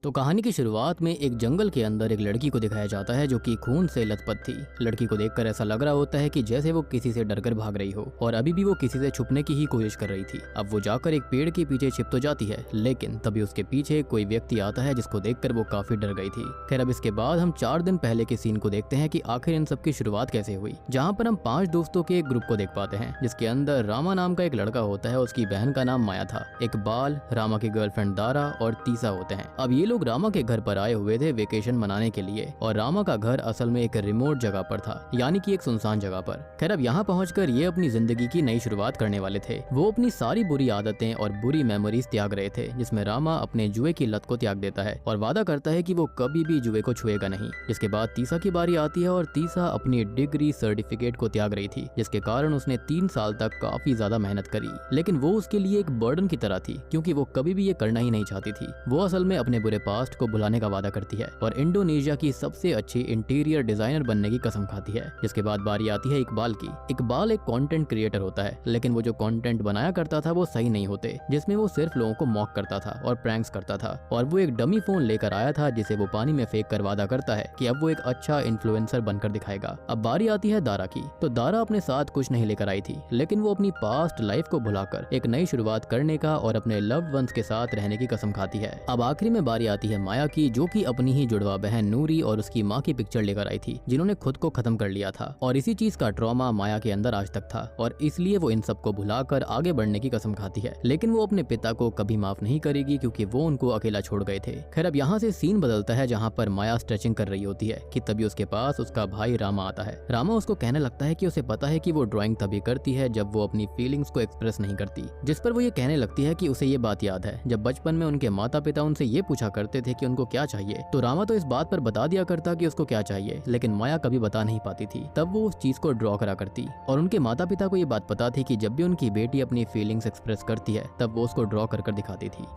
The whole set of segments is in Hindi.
तो कहानी की शुरुआत में एक जंगल के अंदर एक लड़की को दिखाया जाता है जो कि खून से लथपथ थी। लड़की को देखकर ऐसा लग रहा होता है कि जैसे वो किसी से डरकर भाग रही हो और अभी भी वो किसी से छुपने की ही कोशिश कर रही थी। अब वो जाकर एक पेड़ के पीछे छिप तो जाती है, लेकिन तभी उसके पीछे कोई व्यक्ति आता है जिसको देखकर वो काफी डर गई थी। खैर, अब इसके बाद हम 4 दिन पहले के सीन को देखते हैं कि आखिर इन सब की शुरुआत कैसे हुई, जहाँ पर हम 5 दोस्तों के एक ग्रुप को देख पाते हैं जिसके अंदर रामा नाम का एक लड़का होता है, उसकी बहन का नाम माया था, इकबाल, रामा की गर्लफ्रेंड दारा और तीसा होते हैं। अब ये लोग रामा के घर पर आए हुए थे वेकेशन मनाने के लिए और रामा का घर असल में एक रिमोट जगह पर था, यानी कि एक सुनसान जगह पर। खैर, अब यहाँ पहुंचकर ये अपनी जिंदगी की नई शुरुआत करने वाले थे। वो अपनी सारी बुरी आदतें और बुरी मेमोरीज त्याग रहे थे, जिसमें रामा अपने जुए की लत को त्याग देता है और वादा करता है कि वो कभी भी जुए को छुएगा नहीं। इसके बाद तीसा की बारी आती है और तीसा अपनी डिग्री सर्टिफिकेट को त्याग रही थी, जिसके कारण उसने 3 साल तक काफी ज्यादा मेहनत करी, लेकिन वो उसके लिए एक बर्डन की तरह थी क्योंकि वो कभी भी ये करना ही नहीं चाहती थी। वो असल में अपने बुरे पास्ट को भुलाने का वादा करती है और इंडोनेशिया की सबसे अच्छी इंटीरियर डिजाइनर बनने की कसम खाती है। जिसके बाद बारी आती है इकबाल की। इकबाल एक कंटेंट क्रिएटर होता है, लेकिन वो जो कंटेंट बनाया करता था वो सही नहीं होते, जिसमें वो सिर्फ लोगों को मॉक करता था और प्रैंक्स करता था। और वो एक डमी फोन लेकर आया था जिसे वो पानी में फेंक कर वादा करता है कि अब वो एक अच्छा इन्फ्लुएंसर बनकर दिखाएगा। अब बारी आती है दारा की। तो दारा अपने साथ कुछ नहीं लेकर आई थी, लेकिन वो अपनी पास्ट लाइफ को भुलाकर एक नई शुरुआत करने का और अपने लव्ड वंस के साथ रहने की कसम खाती है। अब आखिरी में बारी आती है माया की, जो कि अपनी ही जुड़वा बहन नूरी और उसकी माँ की पिक्चर लेकर आई थी, जिन्होंने खुद को खत्म कर लिया था और इसी चीज का ट्रॉमा माया के अंदर आज तक था और इसलिए वो इन सबको भुलाकर आगे बढ़ने की कसम खाती है। लेकिन वो अपने पिता को कभी माफ नहीं करेगी क्योंकि वो उनको अकेला छोड़ गए थे। खैर, अब यहाँ से सीन बदलता है जहाँ पर माया स्ट्रेचिंग कर रही होती है कि तभी उसके पास उसका भाई रामा आता है। रामा उसको कहने लगता है कि उसे पता है कि वो ड्राइंग तभी करती है जब वो अपनी फीलिंग्स को एक्सप्रेस नहीं करती, जिस पर वो ये कहने लगती है कि उसे ये बात याद है जब बचपन में उनके माता पिता उनसे ये पूछा करते थे कि उनको क्या चाहिए, तो रामा तो इस बात पर बता दिया करता कि उसको क्या चाहिए, लेकिन माया कभी बता नहीं पाती थी। तब वो उस चीज को ड्रॉ करा करती और उनके माता पिता को ये बात पता थी कि जब भी उनकी बेटी अपनी फीलिंग्स एक्सप्रेस करती है तब वो उसको ड्रॉ कर दिखाती थी।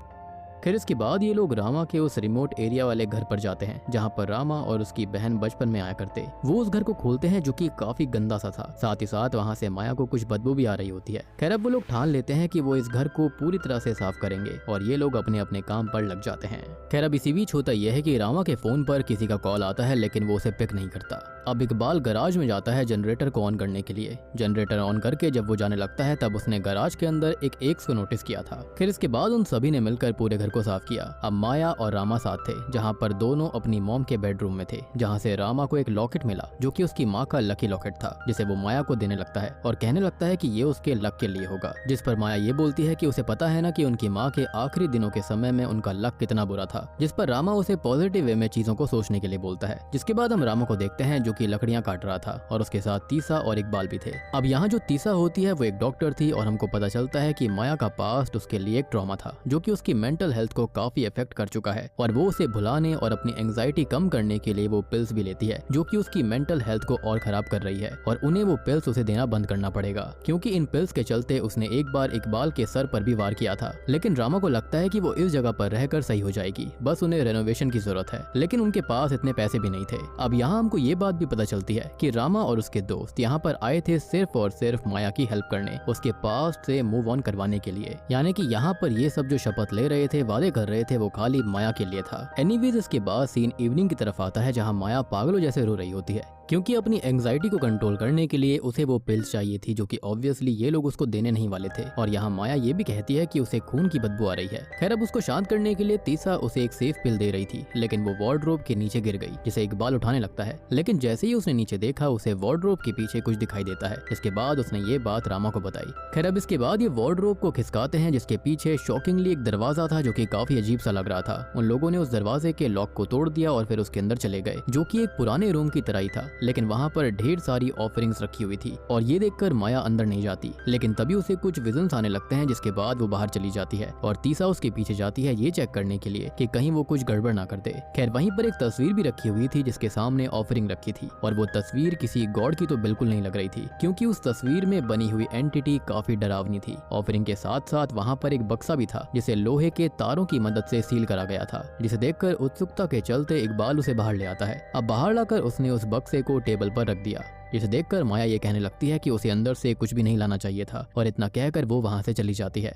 फिर इसके बाद ये लोग रामा के उस रिमोट एरिया वाले घर पर जाते हैं जहाँ पर रामा और उसकी बहन बचपन में आया करते। वो उस घर को खोलते हैं जो कि काफी गंदा सा था, साथ ही साथ वहाँ से माया को कुछ बदबू भी आ रही होती है। खैर, अब वो लोग ठान लेते हैं कि वो इस घर को पूरी तरह से साफ करेंगे और ये लोग अपने अपने काम पर लग जाते हैं। खैर, अब इसी बीच होता यह है कि रामा के फोन पर किसी का कॉल आता है, लेकिन वो उसे पिक नहीं करता। अब इकबाल गराज में जाता है जनरेटर को ऑन करने के लिए। जनरेटर ऑन करके जब वो जाने लगता है तब उसने गराज के अंदर एक एक्स को नोटिस किया था। फिर इसके बाद उन सभी ने मिलकर पूरे घर को साफ किया। अब माया और रामा साथ थे, जहाँ पर दोनों अपनी मॉम के बेडरूम में थे, जहाँ से रामा को एक लॉकेट मिला जो कि उसकी माँ का लकी लॉकेट था, जिसे वो माया को देने लगता है और कहने लगता है कि ये उसके लक के लिए होगा। जिस पर माया ये बोलती है कि उसे पता है ना कि उनकी माँ के आखिरी दिनों के समय में उनका लक कितना बुरा था, जिस पर रामा उसे पॉजिटिव वे में चीजों को सोचने के लिए बोलता है। जिसके बाद हम रामा को देखते हैं जो कि लकड़ियां काट रहा था और उसके साथ तीसा और इकबाल भी थे। अब यहाँ जो तीसा होती है वो एक डॉक्टर थी और हमको पता चलता है कि माया का पास्ट उसके लिए एक ट्रॉमा था जो कि उसकी मेंटल हेल्थ को काफी इफेक्ट कर चुका है और वो उसे भुलाने और अपनी एंजाइटी कम करने के लिए वो पिल्स भी लेती है जो कि उसकी मेंटल हेल्थ को और खराब कर रही है और उन्हें वो पिल्स उसे देना बंद करना पड़ेगा क्योंकि इन पिल्स के चलते उसने एक बार इकबाल के सर पर भी वार किया था। लेकिन रामा को लगता है कि वो इस जगह पर रहकर सही हो जाएगी, बस उन्हें रेनोवेशन की जरूरत है, लेकिन उनके पास इतने पैसे भी नहीं थे। अब यहाँ हमको ये बात भी पता चलती है कि रामा और उसके दोस्त यहाँ पर आए थे सिर्फ और सिर्फ माया की हेल्प करने, उसके पास्ट से मूव ऑन करवाने के लिए, यानी कि यहाँ पर ये सब जो शपथ ले रहे थे, वादे कर रहे थे, वो खाली माया के लिए था। एनीवेज, इसके बाद सीन इवनिंग की तरफ आता है जहाँ माया पागलों जैसे रो रही होती है क्योंकि अपनी एंजाइटी को कंट्रोल करने के लिए उसे वो पिल्स चाहिए थी जो कि ऑब्वियसली ये लोग उसको देने नहीं वाले थे। और यहाँ माया ये भी कहती है कि उसे खून की बदबू आ रही है। खैर, अब उसको शांत करने के लिए तीसा उसे एक सेफ पिल दे रही थी, लेकिन वो वार्डरोब के नीचे गिर गई, जिसे इकबाल उठाने लगता है। लेकिन जैसे ही उसने नीचे देखा उसे वार्डरोब के पीछे कुछ दिखाई देता है। इसके बाद उसने ये बात रामा को बताई। खैर, अब इसके बाद ये वार्डरोब को खिसकाते हैं जिसके पीछे शॉकिंगली एक दरवाजा था जो कि काफी अजीब सा लग रहा था। उन लोगों ने उस दरवाजे के लॉक को तोड़ दिया और फिर उसके अंदर चले गए जो कि एक पुराने रूम की तरह ही था, लेकिन वहाँ पर ढेर सारी ऑफरिंग्स रखी हुई थी और ये देखकर माया अंदर नहीं जाती। लेकिन तभी उसे कुछ विजन्स आने लगते हैं जिसके बाद वो बाहर चली जाती है और तीसा उसके पीछे जाती है ये चेक करने के लिए कि कहीं वो कुछ गड़बड़ ना कर दे। खैर, वहीं पर एक तस्वीर भी रखी हुई थी जिसके सामने ऑफरिंग रखी थी और वो तस्वीर किसी गॉड की तो बिल्कुल नहीं लग रही थी क्योंकि उस तस्वीर में बनी हुई एंटिटी काफी डरावनी थी। ऑफरिंग के साथ साथ वहाँ पर एक बक्सा भी था जिसे लोहे के तारों की मदद से सील करा गया था, जिसे देखकर उत्सुकता के चलते इकबाल उसे बाहर ले आता है। अब बाहर लाकर उसने उस बक्से को टेबल पर रख दिया, जिसे देखकर माया ये कहने लगती है कि उसे अंदर से कुछ भी नहीं लाना चाहिए था और इतना कहकर वो वहां से चली जाती है।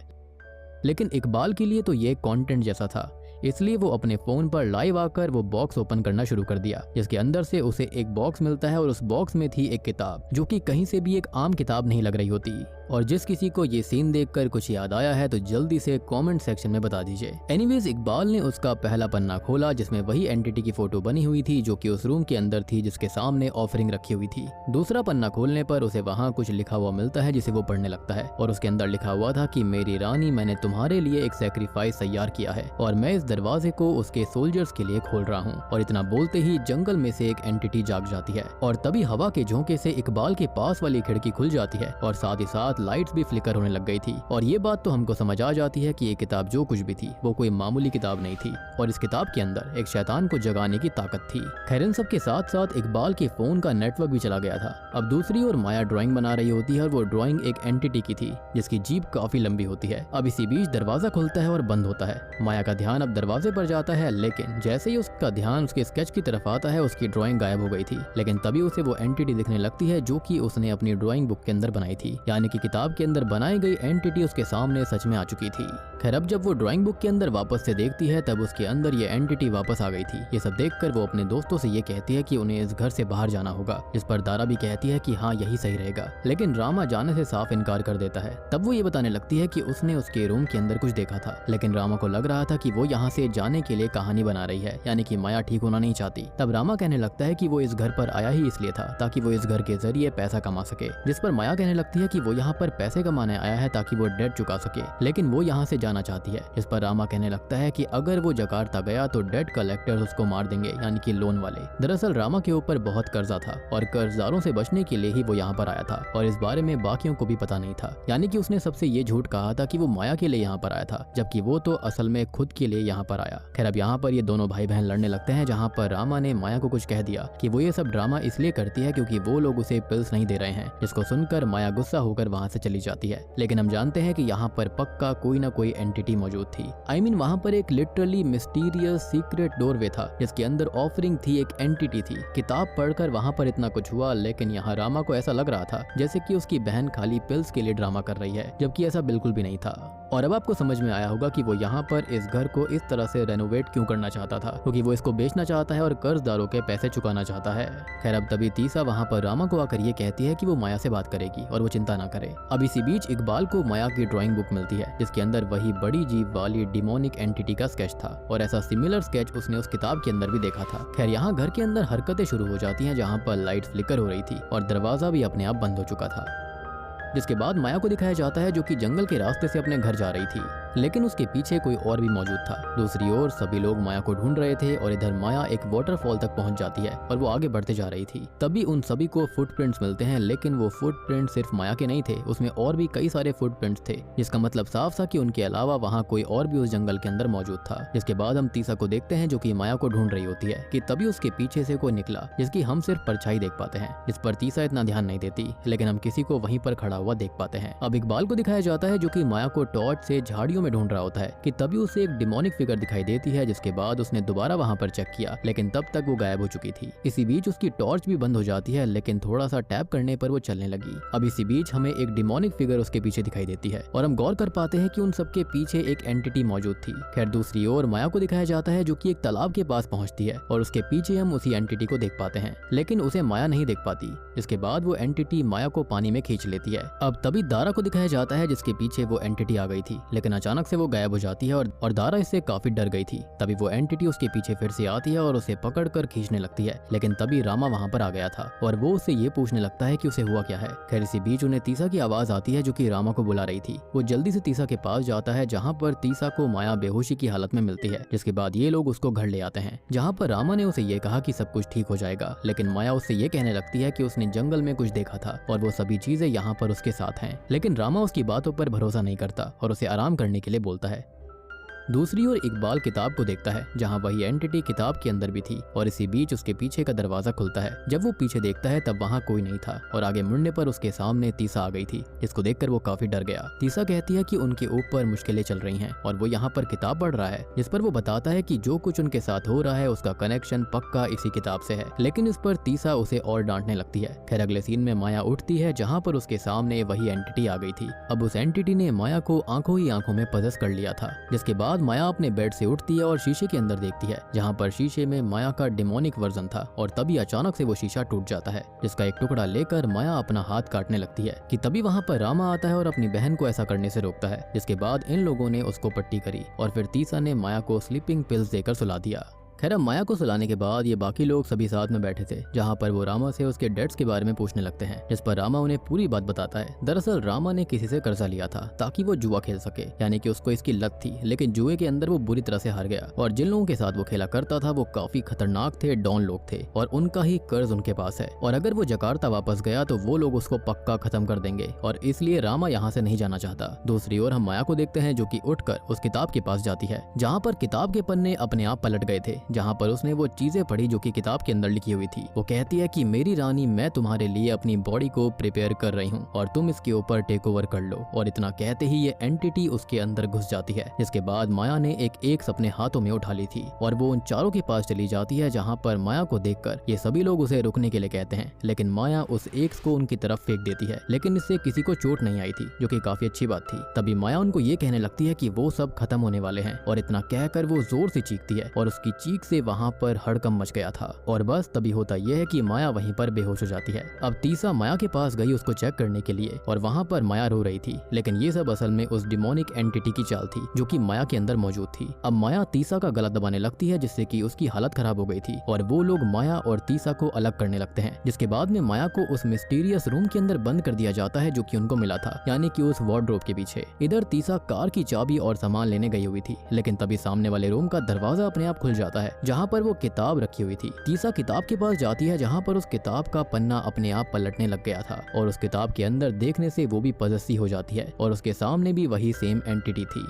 लेकिन इकबाल के लिए तो ये कंटेंट जैसा था। इसलिए वो अपने फोन पर लाइव आकर वो बॉक्स ओपन करना शुरू कर दिया, जिसके अंदर से उसे एक बॉक्स मिलता है और उस बॉक्स में थी एक किताब जो कि कहीं से भी एक आम किताब नहीं लग रही होती। और जिस किसी को ये सीन देखकर कुछ याद आया है तो जल्दी से कमेंट सेक्शन में बता दीजिए। एनीवेज, इकबाल ने उसका पहला पन्ना खोला जिसमें वही एंटिटी की फोटो बनी हुई थी जो कि उस रूम के अंदर थी जिसके सामने ऑफरिंग रखी हुई थी। दूसरा पन्ना खोलने पर उसे वहाँ कुछ लिखा हुआ मिलता है जिसे वो पढ़ने लगता है और उसके अंदर लिखा हुआ था कि मेरी रानी, मैंने तुम्हारे लिए एक सैक्रिफाइस तैयार किया है और मैं इस दरवाजे को उसके सोल्जर्स के लिए खोल रहा हूँ। और इतना बोलते ही जंगल में से एक एंटिटी जाग जाती है और तभी हवा के झोंके से इकबाल के पास वाली खिड़की खुल जाती है और साथ ही साथ लाइट्स भी फ्लिकर होने लग गई थी। और ये बात तो हमको समझ आ जाती है कि ये किताब जो कुछ भी थी वो कोई मामूली किताब नहीं थी और इस किताब के अंदर एक शैतान को जगाने की ताकत थी। खैर, इन सब के साथ साथ इकबाल के फोन का नेटवर्क भी चला गया था। अब दूसरी ओर माया ड्राइंग बना रही होती है और वो ड्राइंग एक एंटिटी की थी जिसकी जीभ काफी लंबी होती है। अब इसी बीच दरवाजा खुलता है और बंद होता है। माया का ध्यान अब दरवाजे पर जाता है, लेकिन जैसे ही उसका ध्यान उसके स्केच की तरफ आता है उसकी ड्राइंग गायब हो गई थी। लेकिन तभी उसे वो एंटिटी दिखने लगती है जो कि उसने अपनी ड्राइंग बुक के अंदर बनाई थी, यानी कि किताब के अंदर बनाई गई एंटिटी उसके सामने सच में आ चुकी थी। खैर, अब जब वो ड्राइंग बुक के अंदर वापस से देखती है तब उसके अंदर ये एंटिटी वापस आ गई थी। ये सब देखकर वो अपने दोस्तों से ये कहती है कि उन्हें इस घर से बाहर जाना होगा, जिस पर दारा भी कहती है कि हाँ यही सही रहेगा, लेकिन रामा जाने से साफ इनकार कर देता है। तब वो ये बताने लगती है कि उसने उसके रूम के अंदर कुछ देखा था, लेकिन रामा को लग रहा था कि वो यहाँ से जाने के लिए कहानी बना रही है, यानी कि माया ठीक होना नहीं चाहती। तब रामा कहने लगता है कि वो इस घर पर आया ही इसलिए था ताकि वो इस घर के जरिए पैसा कमा सके, जिस पर माया कहने लगती है कि वो यहाँ पर पैसे कमाने आया है ताकि वो डेट चुका सके, लेकिन वो यहाँ से जाना चाहती है। इस पर रामा कहने लगता है कि अगर वो जकार्ता गया तो डेट कलेक्टर उसको मार देंगे, यानी कि लोन वाले। दरअसल रामा के ऊपर बहुत कर्जा था और कर्जदारों से बचने के लिए ही वो यहाँ पर आया था और इस बारे में बाकियों को भी पता नहीं था, यानी कि उसने सबसे ये झूठ कहा था कि वो माया के लिए यहाँ पर आया था, जबकि वो तो असल में खुद के लिए यहाँ पर आया। खैर, अब यहाँ पर ये दोनों भाई बहन लड़ने लगते हैं, जहाँ पर रामा ने माया को कुछ कह दिया कि वो ये सब ड्रामा इसलिए करती है क्योंकि वो लोग उसे पिल्स नहीं दे रहे हैं, जिसको सुनकर माया गुस्सा होकर वहाँ से चली जाती है। लेकिन हम जानते हैं कि यहाँ पर पक्का कोई ना कोई एंटिटी मौजूद थी। आई मीन वहाँ पर एक लिटरली मिस्टीरियस सीक्रेट डोरवे था जिसके अंदर ऑफरिंग थी, एक एंटिटी थी। किताब पढ़कर वहाँ पर इतना कुछ हुआ, लेकिन यहाँ रामा को ऐसा लग रहा था जैसे कि उसकी बहन खाली पिल्स के लिए ड्रामा कर रही है, जबकि ऐसा बिल्कुल भी नहीं था। और अब आपको समझ में आया होगा कि वो यहाँ पर इस घर को इस तरह से रेनोवेट क्यों करना चाहता था, क्योंकि वो इसको बेचना चाहता है और कर्जदारों के पैसे चुकाना चाहता है। खैर, अब तभी तीसा वहाँ पर रामा को आकर ये कहती है कि वो माया से बात करेगी और वो चिंता ना करे। अब इसी बीच इकबाल को माया की ड्राइंग बुक मिलती है जिसके अंदर वही बड़ी जीभ वाली डिमोनिक एंटिटी का स्केच था और ऐसा सिमिलर स्केच उसने उस किताब के अंदर भी देखा था। खैर, यहाँ घर के अंदर हरकतें शुरू हो जाती हैं, जहाँ पर लाइट फ्लिकर हो रही थी और दरवाजा भी अपने आप बंद हो चुका था, जिसके बाद माया को दिखाया जाता है जो कि जंगल के रास्ते से अपने घर जा रही थी, लेकिन उसके पीछे कोई और भी मौजूद था। दूसरी ओर सभी लोग माया को ढूंढ रहे थे और इधर माया एक वाटरफॉल तक पहुंच जाती है और वो आगे बढ़ते जा रही थी। तभी उन सभी को फुटप्रिंट्स मिलते हैं, लेकिन वो फुटप्रिंट सिर्फ माया के नहीं थे, उसमें और भी कई सारे फुटप्रिंट्स थे, जिसका मतलब साफ था कि उनके अलावा वहाँ कोई और भी उस जंगल के अंदर मौजूद था। जिसके बाद हम तीसा को देखते हैं जो कि माया को ढूंढ रही होती है कि तभी उसके पीछे से कोई निकला जिसकी हम सिर्फ परछाई देख पाते हैं, जिस पर तीसा इतना ध्यान नहीं देती, लेकिन हम किसी को वहीं पर खड़ा हुआ देख पाते हैं। अब इकबाल को दिखाया जाता है जो कि माया को टॉर्च से झाड़ियों में ढूंढ रहा होता है कि तभी उसे एक डिमोनिक फिगर दिखाई देती है, जिसके बाद उसने दोबारा वहां पर चेक किया, लेकिन तब तक वो गायब हो चुकी थी। इसी बीच उसकी टॉर्च भी बंद हो जाती है, लेकिन थोड़ा सा टैप करने पर वो चलने लगी। अब इसी बीच हमें एक डिमोनिक फिगर उसके पीछे दिखाई देती है और हम गौर कर पाते हैं कि उन सबके पीछे एक एंटिटी मौजूद थी। खैर, दूसरी ओर माया को दिखाया जाता है जो कि एक तालाब के पास पहुंचती है और उसके पीछे हम उसी एंटिटी को देख पाते हैं, लेकिन उसे माया नहीं देख पाती। इसके बाद वो एंटिटी माया को पानी में खींच लेती है। अब तभी दारा को दिखाया जाता है जिसके पीछे वो एंटिटी आ गई थी, लेकिन अचानक से वो गायब हो जाती है और दारा इससे काफी डर गई थी। तभी वो एंटिटी उसके पीछे फिर से आती है और उसे पकड़कर खींचने लगती है, लेकिन तभी रामा वहां पर आ गया था और वो उससे ये पूछने लगता है कि उसे हुआ क्या है। खैर, इसी बीच उन्हें तीसा की आवाज आती है जो कि रामा को बुला रही थी। वो जल्दी से तीसा के पास जाता है जहाँ पर तीसा को माया बेहोशी की हालत में मिलती है, जिसके बाद ये लोग उसको घर ले आते हैं, जहाँ पर रामा ने उसे ये कहा कि सब कुछ ठीक हो जाएगा, लेकिन माया उससे ये कहने लगती है कि उसने जंगल में कुछ देखा था और वो सभी चीजें यहाँ पर उसके साथ हैं। लेकिन रामा उसकी बातों पर भरोसा नहीं करता और उसे आराम करने के लिए बोलता है। दूसरी ओर इकबाल किताब को देखता है जहां वही एंटिटी किताब के अंदर भी थी और इसी बीच उसके पीछे का दरवाजा खुलता है। जब वो पीछे देखता है तब वहां कोई नहीं था और आगे मुड़ने पर उसके सामने तीसा आ गई थी, जिसको देखकर वो काफी डर गया। तीसा कहती है कि उनके ऊपर मुश्किलें चल रही हैं और वो यहाँ पर किताब पढ़ रहा है, जिस पर वो बताता है कि जो कुछ उनके साथ हो रहा है उसका कनेक्शन पक्का इसी किताब से है। लेकिन इस पर तीसा उसे और डांटने लगती है। खैर, अगले सीन में माया उठती है जहाँ पर उसके सामने वही एंटिटी आ गई थी। अब उस एंटिटी ने माया को आंखों ही आंखों में पजस कर लिया था, जिसके बाद बाद माया अपने बेड से उठती है और शीशे के अंदर देखती है, जहाँ पर शीशे में माया का डिमोनिक वर्जन था। और तभी अचानक से वो शीशा टूट जाता है, जिसका एक टुकड़ा लेकर माया अपना हाथ काटने लगती है कि तभी वहाँ पर रामा आता है और अपनी बहन को ऐसा करने से रोकता है। जिसके बाद इन लोगों ने उसको पट्टी करी और फिर तीसा ने माया को स्लीपिंग पिल्स देकर सुला दिया। खैर, अब माया को सुलाने के बाद ये बाकी लोग सभी साथ में बैठे थे, जहाँ पर वो रामा से उसके डेट्स के बारे में पूछने लगते हैं, जिस पर रामा उन्हें पूरी बात बताता है। दरअसल रामा ने किसी से कर्जा लिया था ताकि वो जुआ खेल सके, यानी कि उसको इसकी लत थी, लेकिन जुए के अंदर वो बुरी तरह से हार गया और जिन लोगों के साथ वो खेला करता था वो काफी खतरनाक थे, डॉन लोग थे और उनका ही कर्ज उनके पास है और अगर वो जकार्ता वापस गया तो वो लोग उसको पक्का खत्म कर देंगे और इसलिए रामा यहाँ से नहीं जाना चाहता। दूसरी ओर हम माया को देखते हैं जो कि उठकर उस किताब के पास जाती है, जहाँ पर किताब के पन्ने अपने आप पलट गए थे, जहाँ पर उसने वो चीजें पढ़ी जो कि किताब के अंदर लिखी हुई थी। वो कहती है कि मेरी रानी, मैं तुम्हारे लिए अपनी बॉडी को प्रिपेयर कर रही हूँ और तुम इसके ऊपर टेक ओवर कर लो। और इतना कहते ही ये एंटिटी उसके अंदर घुस जाती है, जिसके बाद माया ने एक एक्स अपने हाथों में उठा ली थी और वो उन चारों के पास चली जाती है, जहाँ पर माया को देखकर ये सभी लोग उसे रुकने के लिए कहते हैं, लेकिन माया उस एक्स को उनकी तरफ फेंक देती है, लेकिन इससे किसी को चोट नहीं आई थी, जो कि काफी अच्छी बात थी। तभी माया उनको ये कहने लगती है कि वो सब खत्म होने वाले हैं और इतना कहकर वो जोर से चीखती है और उसकी चीख से वहाँ पर हड़कंप मच गया था। और बस तभी होता यह है कि माया वहीं पर बेहोश हो जाती है। अब तीसा माया के पास गई उसको चेक करने के लिए और वहाँ पर माया रो रही थी, लेकिन ये सब असल में उस डिमोनिक एंटिटी की चाल थी जो कि माया के अंदर मौजूद थी। अब माया तीसा का गला दबाने लगती है, जिससे कि उसकी हालत खराब हो गई थी और वो लोग माया और तीसा को अलग करने लगते हैं, जिसके बाद में माया को उस मिस्टीरियस रूम के अंदर बंद कर दिया जाता है जो कि उनको मिला था, यानी कि उस वार्डरोब के पीछे। इधर तीसा कार की चाबी और सामान लेने गई हुई थी, लेकिन तभी सामने वाले रूम का दरवाजा अपने आप खुल जाता है, जहाँ पर वो किताब रखी हुई थी। तीसा किताब के पास जाती है, जहाँ पर उस किताब का पन्ना अपने आप पलटने लग गया था और उस किताब के अंदर देखने से वो भी पजेसी हो जाती है और उसके सामने भी वही सेम एंटिटी थी।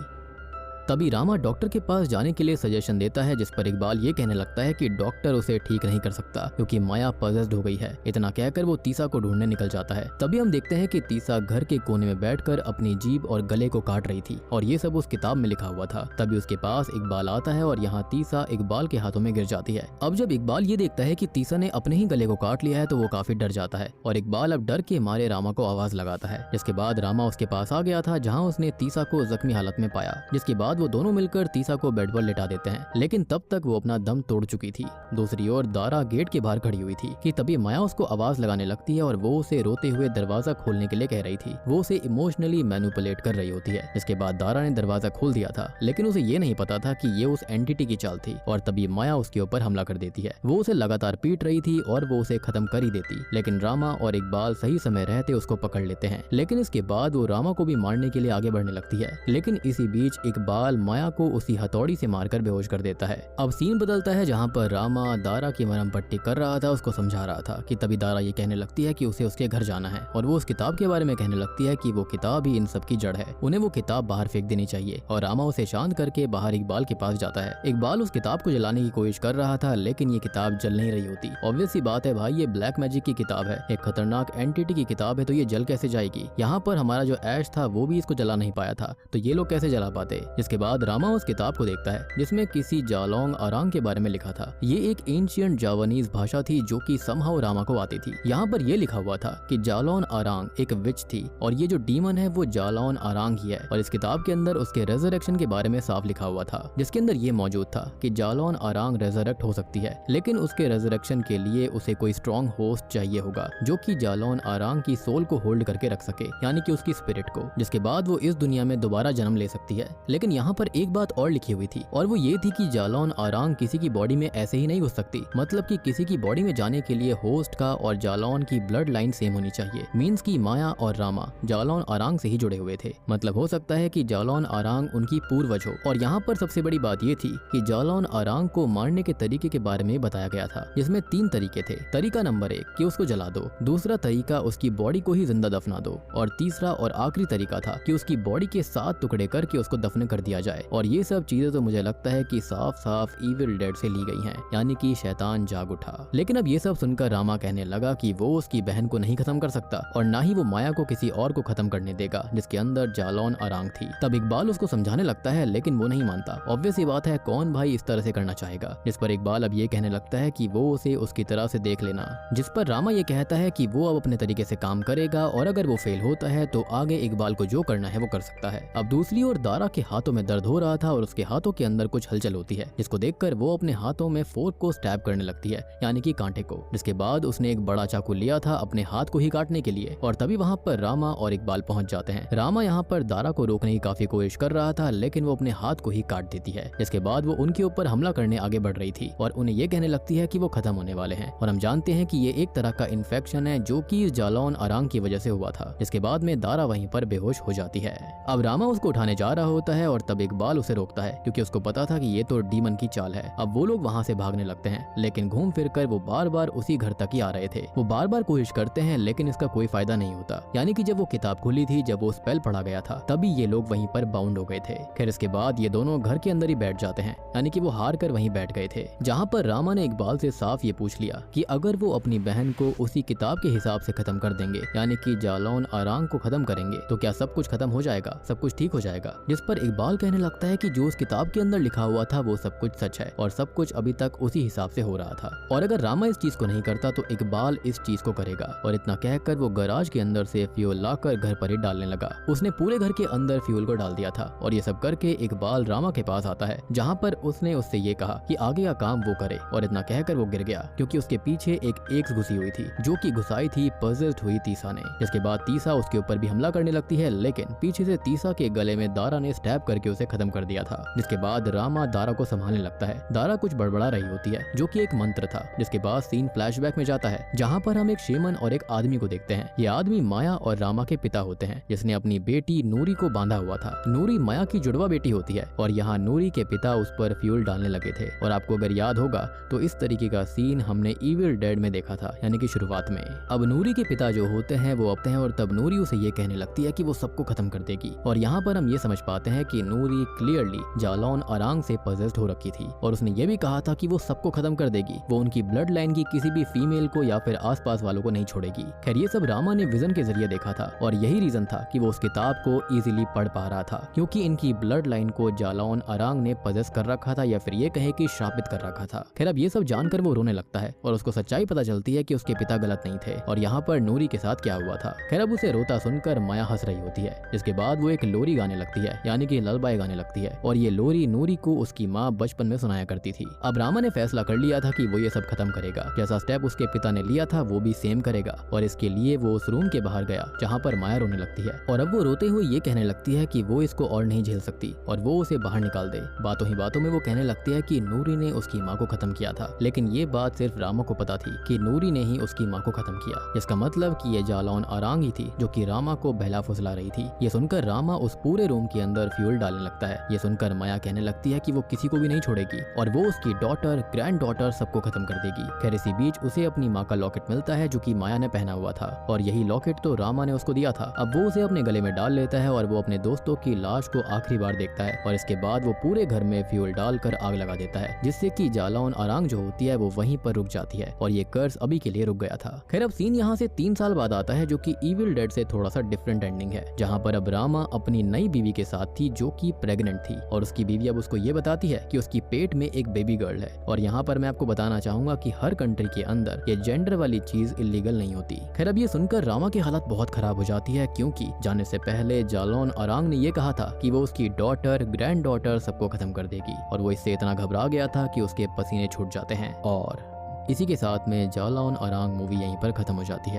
तभी रामा डॉक्टर के पास जाने के लिए सजेशन देता है, जिस पर इकबाल ये कहने लगता है कि डॉक्टर उसे ठीक नहीं कर सकता क्योंकि माया पजेस्ड हो गई है। इतना कहकर वो तीसा को ढूंढने निकल जाता है। तभी हम देखते हैं कि तीसा घर के कोने में बैठकर अपनी जीभ और गले को काट रही थी और ये सब उस किताब में लिखा हुआ था। तभी उसके पास इकबाल आता है और यहाँ तीसा इकबाल के हाथों में गिर जाती है। अब जब इकबाल ये देखता है कि तीसा ने अपने ही गले को काट लिया है तो वो काफी डर जाता है और इकबाल अब डर के मारे रामा को आवाज लगाता है। जिसके बाद रामा उसके पास आ गया था, जहाँ उसने तीसा को जख्मी हालत में पाया, जिसके बाद वो दोनों मिलकर तीसा को बेड पर लेटा देते हैं, लेकिन तब तक वो अपना दम तोड़ चुकी थी। दूसरी ओर दारा गेट के बाहर खड़ी हुई थी कि तभी माया उसको आवाज लगाने लगती है और वो उसे रोते हुए दरवाजा खोलने के लिए कह रही थी। वो उसे इमोशनली मैनिपुलेट कर रही होती है। इसके बाद दारा ने दरवाजा खोल दिया था, लेकिन उसे ये नहीं पता था कि ये उस एंटिटी की चाल थी और तभी माया उसके ऊपर हमला कर देती है। वो उसे लगातार पीट रही थी और वो उसे खत्म कर ही देती, लेकिन रामा और इकबाल सही समय रहते उसको पकड़ लेते हैं। लेकिन इसके बाद वो रामा को भी मारने के लिए आगे बढ़ने लगती है, लेकिन इसी बीच इकबाल माया को उसी हथौड़ी से मारकर बेहोश कर देता है। अब सीन बदलता है, जहाँ पर रामा दारा की मरहम पट्टी कर रहा था, उसको समझा रहा था कि तभी दारा ये कहने लगती है कि उसे उसके घर जाना है और वो उस किताब के बारे में कहने लगती है कि वो किताब ही इन सब की जड़ है, उन्हें वो किताब बाहर फेंक देनी चाहिए। और रामा उसे शांत करके बाहर इकबाल के पास जाता है। इकबाल उस किताब को जलाने की कोशिश कर रहा था, लेकिन ये किताब जल नहीं रही होती। ऑब्वियस सी बात है भाई, ये ब्लैक मैजिक की किताब है, एक खतरनाक एंटिटी की किताब है, तो ये जल कैसे जाएगी। यहाँ पर हमारा जो ऐश था वो भी इसको जला नहीं पाया था, तो ये लोग कैसे जला पाते। इसके बाद रामा उस किताब को देखता है जिसमें किसी जालोंग अरांग के बारे में लिखा था। ये एक एंशिएंट जावानीज भाषा थी जो कि समहाउ रामा को आती थी। यहाँ पर ये लिखा हुआ था कि जालौन अरांग एक विच थी और ये जो डीमन है वो जालौन अरांग ही है। और इस किताब के अंदर उसके रेजरेक्शन के बारे में साफ लिखा हुआ था, जिसके अंदर ये मौजूद था कि जालौन अरांग रेजरेक्ट हो सकती है, लेकिन उसके रेजरेक्शन के लिए उसे कोई स्ट्रॉन्ग होस्ट चाहिए होगा जो कि जालौन अरांग की सोल को होल्ड करके रख सके, यानी कि उसकी स्पिरिट को, जिसके बाद वो इस दुनिया में दोबारा जन्म ले सकती है। लेकिन यहाँ पर एक बात और लिखी हुई थी और वो ये थी कि जालौन अरांग किसी की बॉडी में ऐसे ही नहीं घुस सकती, मतलब कि किसी की बॉडी में जाने के लिए होस्ट का और जालौन की ब्लड लाइन सेम होनी चाहिए। मींस की माया और रामा जालौन अरांग से ही जुड़े हुए थे, मतलब हो सकता है कि जालौन अरांग उनकी पूर्वज हो। और यहाँ पर सबसे बड़ी बात ये थी कि जालौन अरांग को मारने के तरीके के बारे में बताया गया था, जिसमें 3 तरीके थे। तरीका नंबर 1 कि उसको जला दो, दूसरा तरीका उसकी बॉडी को ही जिंदा दफना दो, और तीसरा और आखिरी तरीका था कि उसकी बॉडी के 7 टुकड़े करके उसको दफन कर दिया जाए। और ये सब चीजें तो मुझे लगता है कि साफ साफ इविल डेड से ली गई हैं, यानी कि शैतान जाग उठा। लेकिन अब ये सब सुनकर रामा कहने लगा कि वो उसकी बहन को नहीं खत्म कर सकता और ना ही वो माया को किसी और को खत्म करने देगा जिसके अंदर जालौन अरांग थी। तब इकबाल उसको समझाने लगता है, लेकिन वो नहीं मानता। ऑब्वियस ही बात है, कौन भाई इस तरह से करना चाहेगा। जिस पर इकबाल अब ये कहने लगता है कि वो उसे उसकी तरह से देख लेना, जिस पर रामा ये कहता है कि वो अब अपने तरीके से काम करेगा और अगर वो फेल होता है तो आगे इकबाल को जो करना है वो कर सकता है। अब दूसरी ओर दारा के हाथों में दर्द हो रहा था और उसके हाथों के अंदर कुछ हलचल होती है, जिसको देखकर वो अपने हाथों में फोर्क को स्टैब करने लगती है, यानी कि कांटे को। जिसके बाद उसने एक बड़ा चाकू लिया था अपने हाथ को ही काटने के लिए, और तभी वहाँ पर रामा और इकबाल पहुंच जाते हैं। रामा यहाँ पर दारा को रोकने की काफी कोशिश कर रहा था, लेकिन वो अपने हाथ को ही काट देती है। जिसके बाद वो उनके ऊपर हमला करने आगे बढ़ रही थी और उन्हें ये कहने लगती है कि वो खत्म होने वाले हैं। और हम जानते हैं कि ये एक तरह का इन्फेक्शन है जो कि जालौन अरांग की वजह से हुआ था। जिसके बाद में दारा वहीं पर बेहोश हो जाती है। अब रामा उसको उठाने जा रहा होता है और तब इकबाल उसे रोकता है, क्योंकि उसको पता था कि ये तो डीमन की चाल है। अब वो लोग वहाँ से भागने लगते हैं, लेकिन घूम फिर कर वो बार बार उसी घर तक ही आ रहे थे। वो बार बार कोशिश करते हैं, लेकिन इसका कोई फायदा नहीं होता। यानी कि जब वो किताब खुली थी, जब वो स्पेल पढ़ा गया था, तभी ये लोग वहीं पर बाउंड हो गए थे। खैर इसके बाद ये दोनों घर के अंदर ही बैठ जाते हैं, यानी कि वो हार कर वहीं बैठ गए थे। जहाँ पर रामा ने इकबाल से साफ ये पूछ लिया कि अगर वो अपनी बहन को उसी किताब के हिसाब से खत्म कर देंगे, यानी कि जालौन अरांग को खत्म करेंगे, तो क्या सब कुछ खत्म हो जाएगा, सब कुछ ठीक हो जाएगा। जिस पर इकबाल कहने लगता है कि जो उस किताब के अंदर लिखा हुआ था वो सब कुछ सच है और सब कुछ अभी तक उसी हिसाब से हो रहा था, और अगर रामा इस चीज को नहीं करता तो इकबाल इस चीज को करेगा। और इतना कहकर वो गैराज के अंदर से फ्यूल लाकर घर पर ही डालने लगा। उसने पूरे घर के अंदर फ्यूल को डाल दिया था, और ये सब करके इकबाल रामा के पास आता है, जहाँ पर उसने उससे ये कहा कि आगे का काम वो करे। और इतना कहकर वो गिर गया, क्योंकि उसके पीछे एक एक्स घुसी हुई थी, जो कि घुसाई थी पजेस्ड हुई तीसा ने। जिसके बाद तीसा उसके ऊपर भी हमला करने लगती है, लेकिन पीछे से तीसा के गले में दारा ने स्टैब करके उसे खत्म कर दिया था। जिसके बाद रामा दारा को संभालने लगता है। दारा कुछ बड़बड़ा रही होती है, जो कि एक मंत्र था। जिसके बाद सीन फ्लैशबैक में जाता है, जहाँ पर हम एक शेमन और एक आदमी को देखते हैं। ये आदमी माया और रामा के पिता होते हैं, जिसने अपनी बेटी नूरी को बांधा हुआ था। नूरी माया की जुड़वा बेटी होती है, और यहाँ नूरी के पिता उस पर फ्यूल डालने लगे थे। और आपको अगर याद होगा तो इस तरीके का सीन हमने इविल डेड में देखा था, यानी कि शुरुआत में। अब नूरी के पिता जो होते हैं वो आते हैं, और तब नूरी उसे ये कहने लगती है कि वो सबको खत्म कर देगी। और यहाँ पर हम ये समझ पाते हैं कि नूरी क्लियरली जालौन अरांग से पजेस्ड हो रखी थी, और उसने ये भी कहा था कि वो सबको खत्म कर देगी। वो उनकी ब्लड लाइन की किसी भी फीमेल को या फिर आसपास वालों को नहीं छोड़ेगी। खैर ये सब रामा ने विजन के जरिए देखा था, और यही रीजन था कि वो उस किताब को इजीली पढ़ पा रहा था, क्योंकि इनकी ब्लड लाइन को जालौन अरांग ने पजेस कर रखा था, या फिर ये कहे कि श्रापित कर रखा था। खैर अब ये सब जानकर वो रोने लगता है, और उसको सच्चाई पता चलती है कि उसके पिता गलत नहीं थे, और यहाँ पर नूरी के साथ क्या हुआ था। खैर अब उसे रोता सुनकर माया हंस रही होती है। जिसके बाद वो एक लोरी गाने लगती है, यानी कि ललबाई गाने लगती है, और ये लोरी नूरी को उसकी माँ बचपन में सुनाया करती थी। अब रामा ने फैसला कर लिया था कि वो ये सब खत्म करेगा। जैसा स्टेप उसके पिता ने लिया था वो भी सेम करेगा, और इसके लिए वो उस रूम के बाहर गया जहाँ पर माया रोने लगती है। और अब वो रोते हुए ये कहने लगती है कि वो इसको और नहीं झेल सकती, और वो उसे बाहर निकाल दे। बातों ही बातों में वो कहने लगती है कि नूरी ने उसकी माँ को खत्म किया था, लेकिन ये बात सिर्फ रामा को पता थी कि नूरी ने ही उसकी माँ को खत्म किया। इसका मतलब कि ये जालौन अरांग ही थी जो कि रामा को बहला फुसला रही थी। ये सुनकर रामा उस पूरे रूम के अंदर फ्यूल डालने लगता है। ये सुनकर माया कहने लगती है कि वो किसी को भी नहीं छोड़ेगी, और वो उसकी डॉटर, ग्रैंड डॉटर सबको खत्म कर देगी। खैर इसी बीच उसे अपनी माँ का लॉकेट मिलता है, जो कि माया ने पहना हुआ था, और यही लॉकेट तो रामा ने उसको दिया था। अब वो उसे अपने गले में डाल लेता है, और वो अपने दोस्तों की लाश को आखिरी बार देखता है, और इसके बाद वो पूरे घर में फ्यूल डालकर आग लगा देता है, जिससे कि जालौन अरांग जो होती है वो वहीं पर रुक जाती है, और ये कर्स अभी के लिए रुक गया था। खैर अब सीन यहाँ से 3 साल बाद आता है, जो कि इविल डेड से थोड़ा सा डिफरेंट एंडिंग है, जहाँ पर अब रामा अपनी नई बीवी के साथ थी, जो कि प्रेग्नेंट थी, और उसकी बीवी अब उसको ये बताती है कि उसकी पेट में एक बेबी गर्ल है। और यहाँ पर मैं आपको बताना चाहूंगा कि हर कंट्री के अंदर ये जेंडर वाली चीज इलीगल नहीं होती। खैर अब ये सुनकर रामा की हालत बहुत खराब हो जाती है, क्योंकि जाने से पहले जालौन अरांग ने ये कहा था कि वो उसकी डॉटर, ग्रैंड डॉटर सबको खत्म कर देगी, और वो इससे इतना घबरा गया था कि उसके पसीने छूट जाते हैं। और इसी के साथ में जालौन अरांग मूवी यहीं पर खत्म हो जाती है।